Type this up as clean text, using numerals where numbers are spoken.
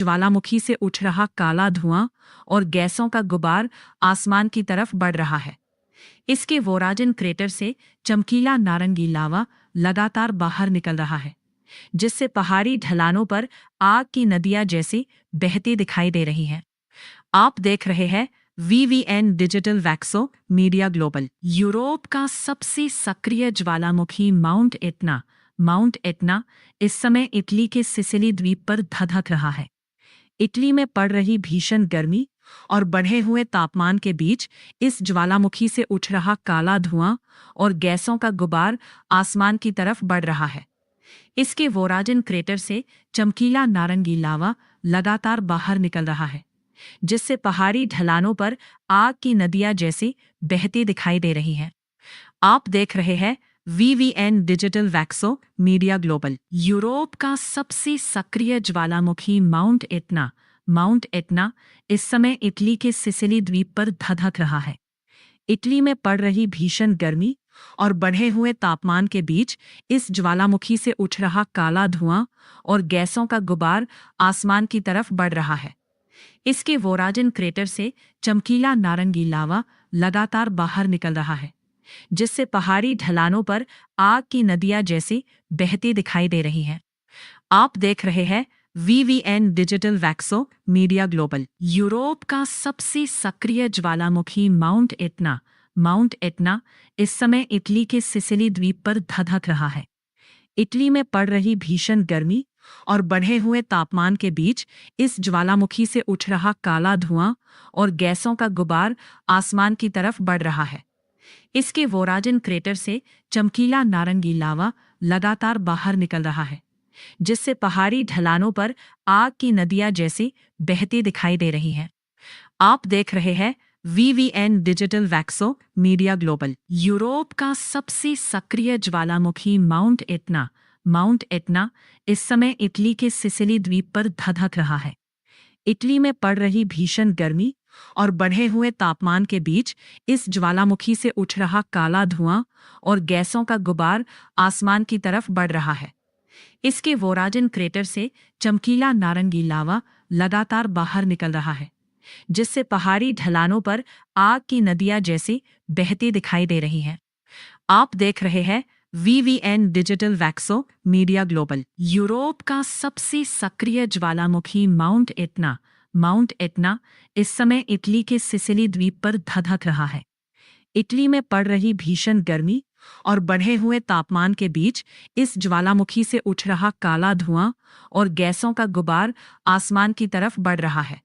ज्वालामुखी से उठ रहा काला धुआं और गैसों का गुबार आसमान की तरफ बढ़ रहा है। इसके वोराजिन क्रेटर से चमकीला नारंगी लावा लगातार बाहर निकल रहा है, जिससे पहाड़ी ढलानों पर आग की नदियां जैसी बहती दिखाई दे रही हैं। आप देख रहे हैं VVN डिजिटल वैक्सो मीडिया ग्लोबल। यूरोप का सबसे सक्रिय ज्वालामुखी माउंट एटना इस समय इटली के सिसिली द्वीप पर धधक रहा है। इटली में पड़ रही भीषण गर्मी और बढ़े हुए तापमान के बीच इस ज्वालामुखी से उठ रहा काला धुआं और गैसों का गुबार आसमान की तरफ बढ़ रहा है। इसके वोराजिन क्रेटर से चमकीला नारंगी लावा लगातार बाहर निकल रहा है, जिससे पहाड़ी ढलानों पर आग की नदियां जैसी बहती दिखाई दे रही हैं। आप देख रहे हैं VVN डिजिटल वैक्सो मीडिया ग्लोबल। यूरोप का सबसे सक्रिय ज्वालामुखी माउंट एटना इस समय इटली के सिसिली द्वीप पर धधक रहा है। इटली में पड़ रही भीषण गर्मी और बढ़े हुए तापमान के बीच इस ज्वालामुखी से उठ रहा काला धुआं और गैसों का गुबार आसमान की तरफ बढ़ रहा है। इसके वोराजिन क्रेटर से चमकीला नारंगी लावा लगातार बाहर निकल रहा है, जिससे पहाड़ी ढलानों पर आग की नदियां जैसी बहती दिखाई दे रही हैं। आप देख रहे हैं VVN डिजिटल वैक्सो मीडिया ग्लोबल। यूरोप का सबसे सक्रिय ज्वालामुखी माउंट एटना इस समय इटली के सिसिली द्वीप पर धधक रहा है। इटली में पड़ रही भीषण गर्मी और बढ़े हुए तापमान के बीच इस ज्वालामुखी से उठ रहा काला धुआं और गैसों का गुबार आसमान की तरफ बढ़ रहा है। इसके वोराजिन क्रेटर से चमकीला नारंगी लावा लगातार बाहर निकल रहा है, जिससे पहाड़ी ढलानों पर आग की नदियां जैसी बहती दिखाई दे रही हैं। आप देख रहे हैं VVN डिजिटल वैक्सो मीडिया ग्लोबल। यूरोप का सबसे सक्रिय ज्वालामुखी माउंट एटना इस समय इटली के सिसिली द्वीप पर धधक रहा है। इटली में पड़ रही भीषण गर्मी और बढ़े हुए तापमान के बीच इस ज्वालामुखी से उठ रहा काला धुआं और गैसों का गुबार आसमान की तरफ बढ़ रहा है। इसके वोराजिन क्रेटर से चमकीला नारंगी लावा लगातार बाहर निकल रहा है, जिससे पहाड़ी ढलानों पर आग की नदियां जैसी बहती दिखाई दे रही हैं। आप देख रहे हैं VVN डिजिटल वैक्सो मीडिया ग्लोबल। यूरोप का सबसे सक्रिय ज्वालामुखी माउंट एटना इस समय इटली के सिसिली द्वीप पर धधक रहा है। इटली में पड़ रही भीषण गर्मी और बढ़े हुए तापमान के बीच इस ज्वालामुखी से उठ रहा काला धुआं और गैसों का गुबार आसमान की तरफ बढ़ रहा है।